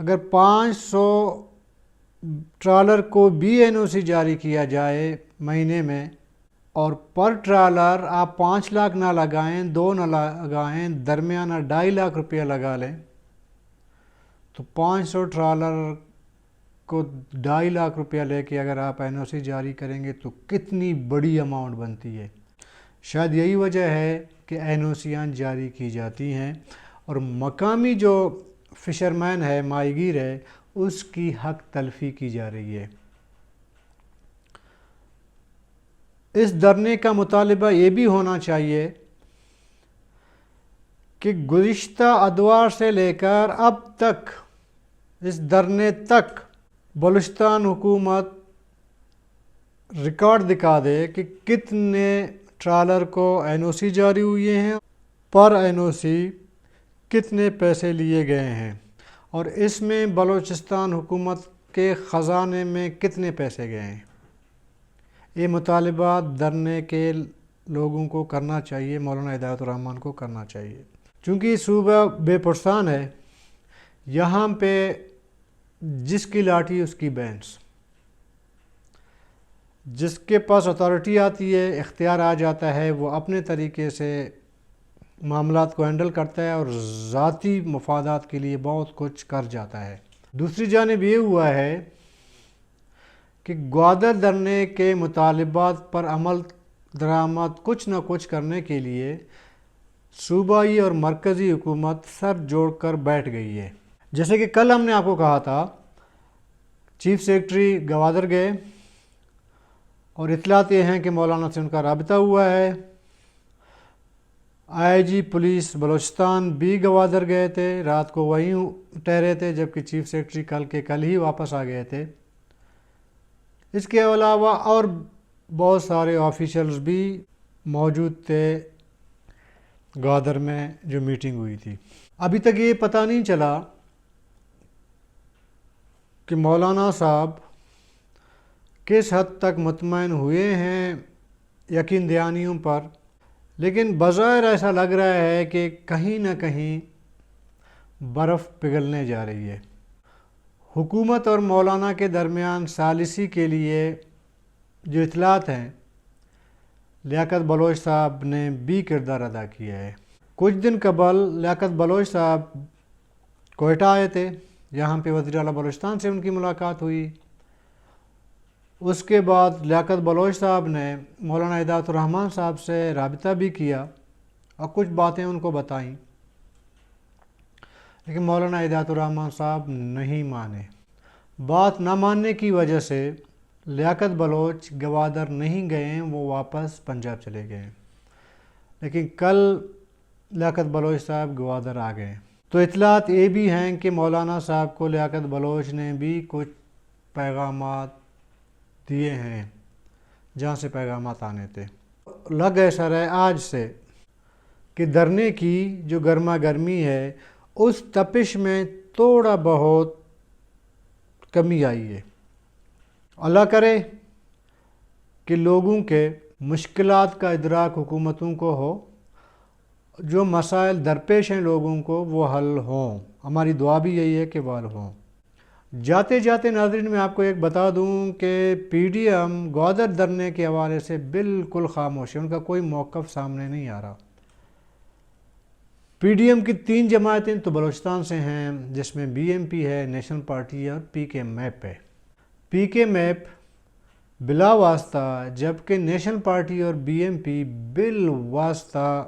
اگر 500 ٹرالر کو بھی NOC جاری کیا جائے مہینے میں، اور پر ٹرالر آپ 5 لاکھ نہ لگائیں، 2 نہ لگائیں، درمیانہ 2.5 لاکھ روپیہ لگا لیں، تو 500 ٹرالر کو 2.5 لاکھ روپیہ لے کے اگر آپ NOC جاری کریں گے تو کتنی بڑی اماؤنٹ بنتی ہے۔ شاید یہی وجہ ہے کہ NOCیاں جاری کی جاتی ہیں، اور مقامی جو فشرمین ہے، ماہی گیر ہے، اس کی حق تلفی کی جا رہی ہے۔ اس دھرنے کا مطالبہ یہ بھی ہونا چاہیے کہ گزشتہ ادوار سے لے کر اب تک اس دھرنے تک بلوچستان حکومت ریکارڈ دکھا دے کہ کتنے ٹرالر کو NOC جاری ہوئے ہیں، پر NOC کتنے پیسے لیے گئے ہیں، اور اس میں بلوچستان حکومت کے خزانے میں کتنے پیسے گئے ہیں۔ یہ مطالبہ دھرنے کے لوگوں کو کرنا چاہیے، مولانا ہدایت الرحمان کو کرنا چاہیے، چونکہ یہ صوبہ بے پرسان ہے۔ یہاں پہ جس کی لاٹھی اس کی بینس، جس کے پاس اتھارٹی آتی ہے، اختیار آ جاتا ہے، وہ اپنے طریقے سے معاملات کو ہینڈل کرتا ہے اور ذاتی مفادات کے لیے بہت کچھ کر جاتا ہے۔ دوسری جانب یہ ہوا ہے کہ گوادر دھرنے کے مطالبات پر عمل درآمد کچھ نہ کچھ کرنے کے لیے صوبائی اور مرکزی حکومت سر جوڑ کر بیٹھ گئی ہے۔ جیسے کہ کل ہم نے آپ کو کہا تھا، چیف سیکرٹری گوادر گئے اور اطلاعات یہ ہیں کہ مولانا سے ان کا رابطہ ہوا ہے۔ IG پولیس بلوچستان بھی گوادر گئے تھے، رات کو وہیں ٹھہرے تھے، جبکہ چیف سیکرٹری کل کے کل ہی واپس آ گئے تھے۔ اس کے علاوہ اور بہت سارے آفیشلز بھی موجود تھے گوادر میں جو میٹنگ ہوئی تھی۔ ابھی تک یہ پتہ نہیں چلا کہ مولانا صاحب کس حد تک مطمئن ہوئے ہیں یقین دہانیوں پر، لیکن بظاہر ایسا لگ رہا ہے کہ کہیں نہ کہیں برف پگھلنے جا رہی ہے۔ حکومت اور مولانا کے درمیان ثالثی کے لیے جو اطلاعات ہیں، لیاقت بلوچ صاحب نے بھی کردار ادا کیا ہے۔ کچھ دن قبل لیاقت بلوچ صاحب کوئٹہ آئے تھے، یہاں پہ وزیر اعلیٰ بلوچستان سے ان کی ملاقات ہوئی۔ اس کے بعد لیاقت بلوچ صاحب نے مولانا ہدایت الرحمان صاحب سے رابطہ بھی کیا اور کچھ باتیں ان کو بتائیں، لیکن مولانا ہدایت الرحمان صاحب نہیں مانے۔ بات نہ ماننے کی وجہ سے لیاقت بلوچ گوادر نہیں گئے، وہ واپس پنجاب چلے گئے، لیکن کل لیاقت بلوچ صاحب گوادر آ گئے۔ تو اطلاعات یہ بھی ہیں کہ مولانا صاحب کو لیاقت بلوچ نے بھی کچھ پیغامات دیے ہیں جہاں سے پیغامات آنے تھے۔ لگ ایسا رہے آج سے کہ دھرنے کی جو گرما گرمی ہے، اس تپش میں تھوڑا بہت کمی آئی ہے۔ اللہ کرے کہ لوگوں کے مشکلات کا ادراک حکومتوں کو ہو، جو مسائل درپیش ہیں لوگوں کو وہ حل ہوں۔ ہماری دعا بھی یہی ہے کہ وہ حل ہوں۔ جاتے جاتے ناظرین میں آپ کو ایک بتا دوں کہ PDM گوادر دھرنے کے حوالے سے بالکل خاموش ہے، ان کا کوئی موقف سامنے نہیں آ رہا۔ PDM کی 3 جماعتیں تو بلوچستان سے ہیں، جس میں BMP ہے، نیشنل پارٹی ہے اور PK میپ ہے۔ PK میپ بلا واسطہ، جبکہ نیشنل پارٹی اور BMP بالواسطہ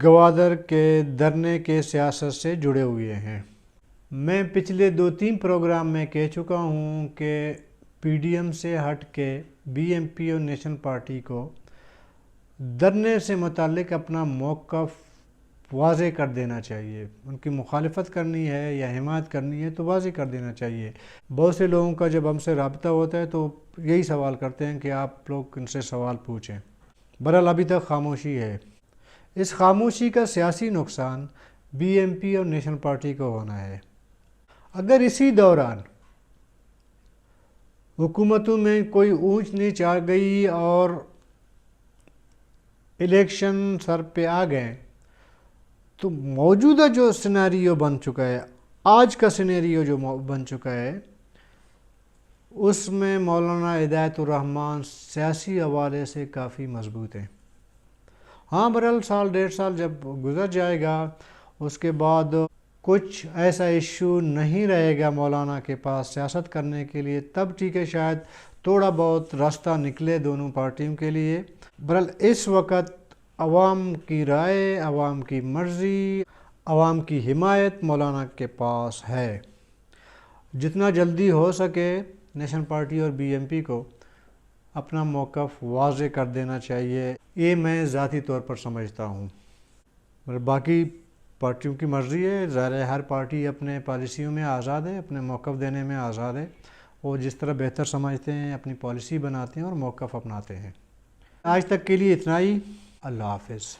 گوادر کے دھرنے کے سیاست سے جڑے ہوئے ہیں۔ میں پچھلے 2-3 پروگرام میں کہہ چکا ہوں کہ PDM سے ہٹ کے BMP اور نیشنل پارٹی کو دھرنے سے متعلق اپنا موقف واضح کر دینا چاہیے۔ ان کی مخالفت کرنی ہے یا حمایت کرنی ہے تو واضح کر دینا چاہیے۔ بہت سے لوگوں کا جب ہم سے رابطہ ہوتا ہے تو یہی سوال کرتے ہیں کہ آپ لوگ ان سے سوال پوچھیں۔ بہرحال ابھی تک خاموشی ہے۔ اس خاموشی کا سیاسی نقصان BMP اور نیشنل پارٹی کو ہونا ہے۔ اگر اسی دوران حکومتوں میں کوئی اونچ نیچ آ گئی اور الیکشن سر پہ آ گئے تو موجودہ جو سیناریو بن چکا ہے، آج کا سینیریو جو بن چکا ہے اس میں مولانا ہدایت الرحمان سیاسی حوالے سے کافی مضبوط ہیں. ہاں بہرحال سال 1.5 سال جب گزر جائے گا اس کے بعد کچھ ایسا ایشو نہیں رہے گا مولانا کے پاس سیاست کرنے کے لیے، تب ٹھیک ہے شاید تھوڑا بہت راستہ نکلے دونوں پارٹیوں کے لیے. بہرحال اس وقت عوام کی رائے، عوام کی مرضی، عوام کی حمایت مولانا کے پاس ہے. جتنا جلدی ہو سکے نیشنل پارٹی اور بی ایم پی کو اپنا موقف واضح کر دینا چاہیے، یہ میں ذاتی طور پر سمجھتا ہوں. باقی پارٹیوں کی مرضی ہے، ظاہر ہے ہر پارٹی اپنے پالیسیوں میں آزاد ہے، اپنے موقف دینے میں آزاد ہے، وہ جس طرح بہتر سمجھتے ہیں اپنی پالیسی بناتے ہیں اور موقف اپناتے ہیں. آج تک کے لیے اتنا ہی. اللہ حافظ.